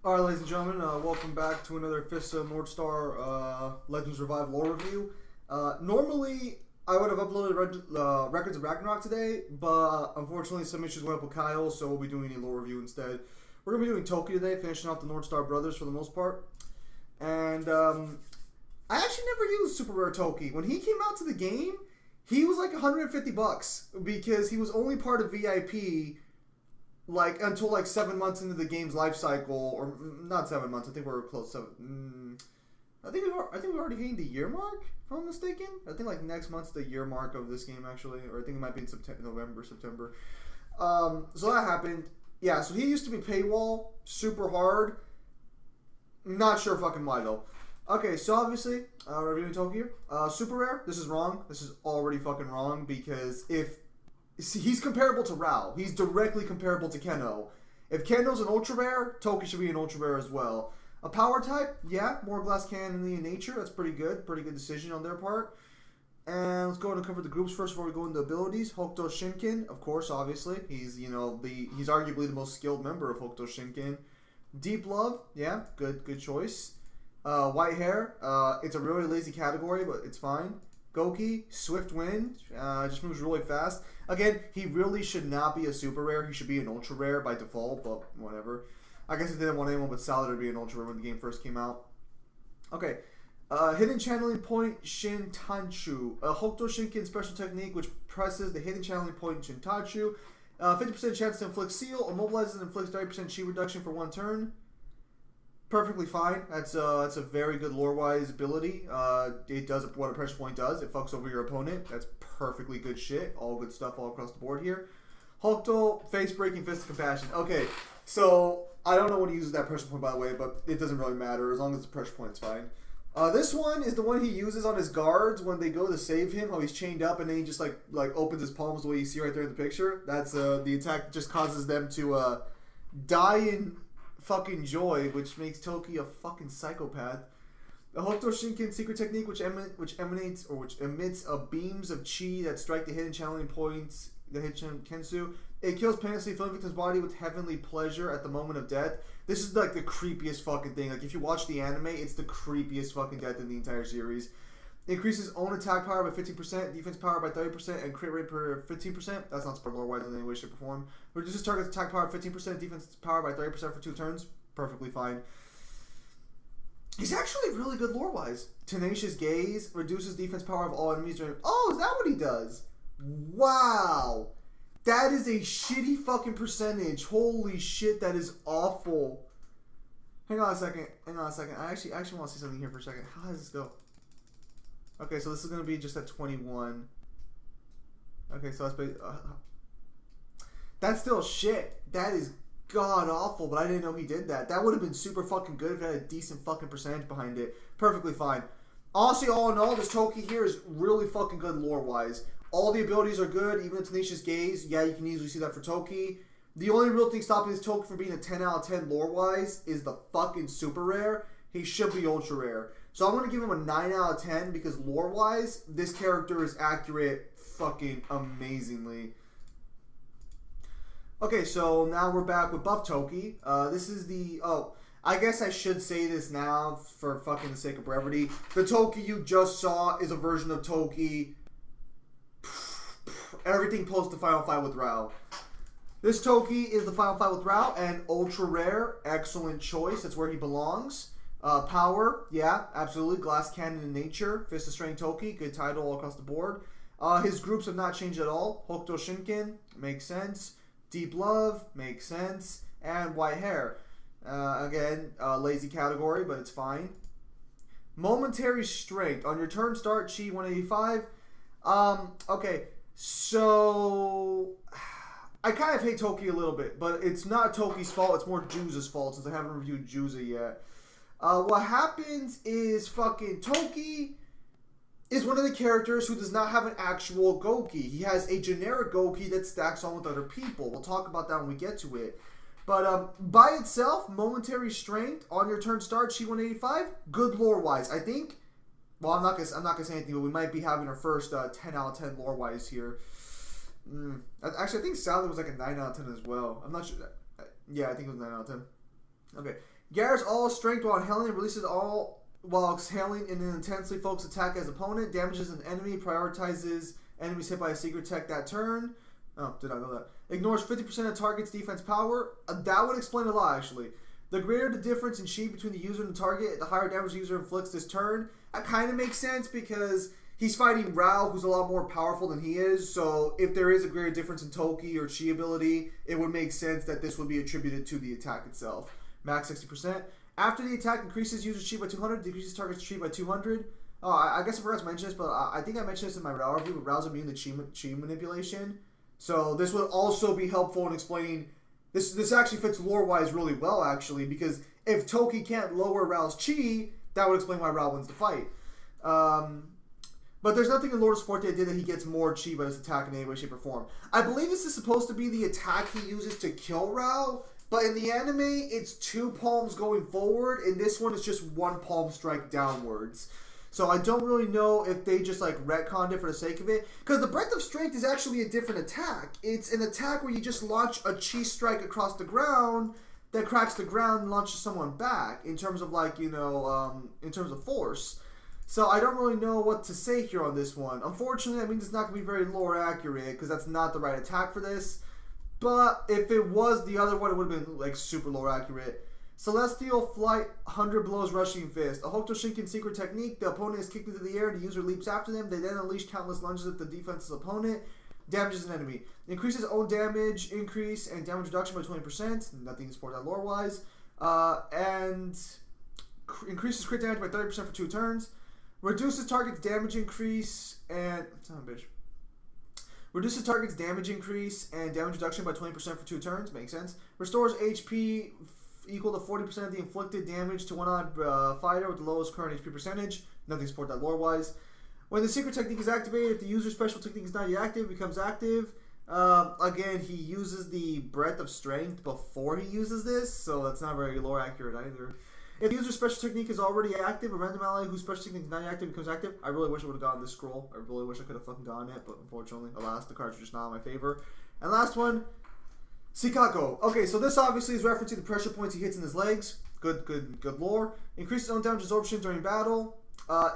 Alright, ladies and gentlemen, welcome back to another FOTNSLR Toki Legends Revive lore review. Normally, I would have uploaded Records of Ragnarok today, but unfortunately some issues went up with Kyle, so we'll be doing a lore review instead. We're going to be doing Toki today, finishing off the Northstar Brothers for the most part. And I actually never used Super Rare Toki. When he came out to the game, he was like $150 because he was only part of VIP like until like 7 months into the game's life cycle, or not 7 months. I think we're close to. I think we've already gained the year mark. If I'm mistaken, I think like next month's the year mark of this game actually, or I think it might be in September, November, September. So that happened. Yeah, so he used to be paywall, super hard. Not sure fucking why though. Okay, so obviously, reviewing Toki here. Super rare. This is wrong. This is already fucking wrong because see, he's comparable to Rao. He's directly comparable to Keno. If Keno's an ultra rare, Toki should be an ultra rare as well. A power type, yeah, more glass cannon in nature. That's pretty good. Pretty good decision on their part. And let's go ahead and cover the groups first before we go into abilities. Hokuto Shinken, of course, obviously. He's he's arguably the most skilled member of Hokuto Shinken. Deep Love, yeah, good choice. White hair, it's a really lazy category, but it's fine. Goki, Swift Wind, just moves really fast. Again, he really should not be a super rare. He should be an ultra rare by default, but whatever. I guess I didn't want anyone but Salad to be an ultra rare when the game first came out. Okay. Hidden Channeling Point Shin Tanchu. A Hokuto Shinken special technique which presses the Hidden Channeling Point Shin Tanchu. 50% chance to inflict seal or mobilizes and inflicts 30% chi reduction for 1 turn. Perfectly fine. That's a very good lore-wise ability. It does what a pressure point does. It fucks over your opponent. That's perfectly good shit. All good stuff all across the board here. Hokuto, face-breaking, fist of compassion. Okay, so I don't know when he uses that pressure point, by the way, but it doesn't really matter. As long as the pressure point is fine. This one is the one he uses on his guards when they go to save him. How he's chained up and then he just like opens his palms the way you see right there in the picture. That's the attack that just causes them to die in fucking joy, which makes Toki a fucking psychopath. The Hokuto Shinken secret technique, which emits beams of chi that strike the hidden channeling points, the hidden Kensu. It kills painlessly filling victim's body with heavenly pleasure at the moment of death. This is like the creepiest fucking thing. Like if you watch the anime, it's the creepiest fucking death in the entire series. Increases own attack power by 15%, defense power by 30%, and crit rate per 15%. That's not super lore-wise in any way, shape, or form. Reduces target's attack power by 15%, defense power by 30% for 2 turns. Perfectly fine. He's actually really good lore-wise. Tenacious Gaze reduces defense power of all enemies during... Oh, is that what he does? Wow. That is a shitty fucking percentage. Holy shit, that is awful. Hang on a second. I actually want to see something here for a second. How does this go? Okay, so this is going to be just at 21. Okay, so that's still shit. That is god awful, but I didn't know he did that. That would have been super fucking good if it had a decent fucking percentage behind it. Perfectly fine. Honestly, all in all, this Toki here is really fucking good lore-wise. All the abilities are good, even the Tenacious Gaze. Yeah, you can easily see that for Toki. The only real thing stopping this Toki from being a 10 out of 10 lore-wise is the fucking super rare. He should be ultra rare. So I'm going to give him a 9 out of 10 because lore-wise, this character is accurate fucking amazingly. Okay, so now we're back with Buff Toki. This is the... Oh, I guess I should say this now for fucking the sake of brevity. The Toki you just saw is a version of Toki. Everything post the final fight with Rao. This Toki is the final fight with Rao and ultra rare. Excellent choice. That's where he belongs. Power, yeah, absolutely. Glass cannon in nature. Fist of Strength Toki, good title all across the board. His groups have not changed at all. Hokuto Shinken, makes sense. Deep Love, makes sense. And white hair. Again, lazy category, but it's fine. Momentary Strength. On your turn start, Chi 185. Okay, so... I kind of hate Toki a little bit, but it's not Toki's fault. It's more Juza's fault since I haven't reviewed Juza yet. What happens is fucking Toki is one of the characters who does not have an actual Goki. He has a generic Goki that stacks on with other people. We'll talk about that when we get to it. But by itself, Momentary Strength on your turn start, Chi 185, good lore-wise. I think, well, I'm not gonna say anything, but we might be having our first 10 out of 10 lore-wise here. Actually, I think Sally was like a 9 out of 10 as well. I'm not sure. Yeah, I think it was 9 out of 10. Okay. Gares all strength while inhaling, releases all while exhaling in an intensely focused attack as opponent. Damages an enemy, prioritizes enemies hit by a secret tech that turn. Oh, did I know that? Ignores 50% of target's defense power. That would explain a lot, actually. The greater the difference in chi between the user and the target, the higher damage the user inflicts this turn. That kind of makes sense because he's fighting Rao, who's a lot more powerful than he is. So if there is a greater difference in Toki or chi ability, it would make sense that this would be attributed to the attack itself. Max 60%. After the attack increases user's chi by 200, decreases target's chi by 200. Oh, I guess I forgot to mention this, but I think I mentioned this in my Rao review, but Rao's immune to chi manipulation. So this would also be helpful in explaining... This actually fits lore-wise really well, actually, because if Toki can't lower Rao's chi, that would explain why Rao wins the fight. But there's nothing in lore to support the idea that he gets more chi by his attack in any way, shape, or form. I believe this is supposed to be the attack he uses to kill Rao, but in the anime, it's 2 palms going forward, and this one is just 1 palm strike downwards. So I don't really know if they just like retconned it for the sake of it. Because the Breath of Strength is actually a different attack. It's an attack where you just launch a chi strike across the ground that cracks the ground and launches someone back in terms of like, you know, in terms of force. So I don't really know what to say here on this one. Unfortunately, that means it's not going to be very lore accurate because that's not the right attack for this. But if it was the other one, it would have been like super lore accurate. Celestial Flight, 100 Blows Rushing Fist. A Hokuto Shinken secret technique. The opponent is kicked into the air. The user leaps after them. They then unleash countless lunges at the defense's opponent. Damages an enemy. Increases own damage increase and damage reduction by 20%. Nothing to support that lore-wise. And increases crit damage by 30% for 2 turns. Reduces target's damage increase and... Son of a bitch. Reduces target's damage increase and damage reduction by 20% for 2 turns. Makes sense. Restores HP... equal to 40% of the inflicted damage to one-odd fighter with the lowest current HP percentage. Nothing to support that lore-wise. When the secret technique is activated, if the user's special technique is not yet active, it becomes active. Again, he uses the Breath of Strength before he uses this, so that's not very lore accurate either. If the user's special technique is already active, a random ally whose special technique is not yet active becomes active. I really wish I would have gotten this scroll. I really wish I could have fucking gotten it, but unfortunately, alas, the cards are just not in my favor. And last one. Sikako. Okay, so this obviously is referencing the pressure points he hits in his legs. Good lore. Increases own damage absorption during battle.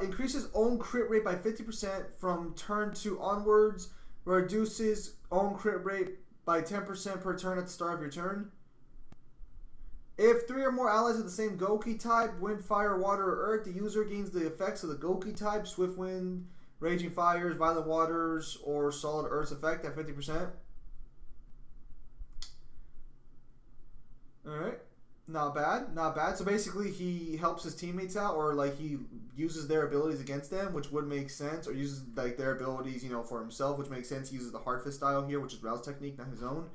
Increases own crit rate by 50% from turn 2 onwards. Reduces own crit rate by 10% per turn at the start of your turn. If 3 or more allies of the same Goki type, wind, fire, water, or earth, the user gains the effects of the Goki type, swift wind, raging fires, violent waters, or solid earth's effect at 50%. Alright, not bad, not bad. So basically he helps his teammates out, or like he uses their abilities against them, which would make sense, or uses like their abilities, you know, for himself, which makes sense. He uses the hard fist style here, which is Rao's technique, not his own.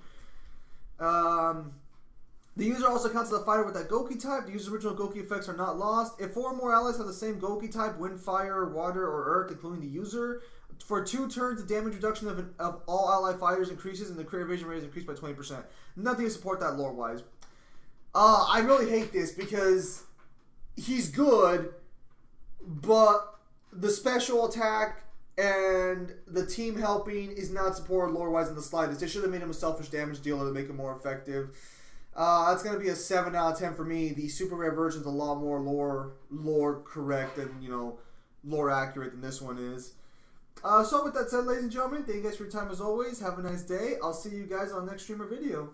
The user also counts as a fighter with that Goki type. The user's original Goki effects are not lost. If 4 or more allies have the same Goki type, wind, fire, water, or earth, including the user, for 2 turns, the damage reduction of all ally fighters increases, and the crit evasion rate is increased by 20%. Nothing to support that lore-wise. I really hate this because he's good, but the special attack and the team helping is not supported lore-wise in the slightest. They should have made him a selfish damage dealer to make him more effective. That's going to be a 7 out of 10 for me. The super rare version's a lot more lore correct and, you know, lore accurate than this one is. So with that said, ladies and gentlemen, thank you guys for your time as always. Have a nice day. I'll see you guys on the next stream or video.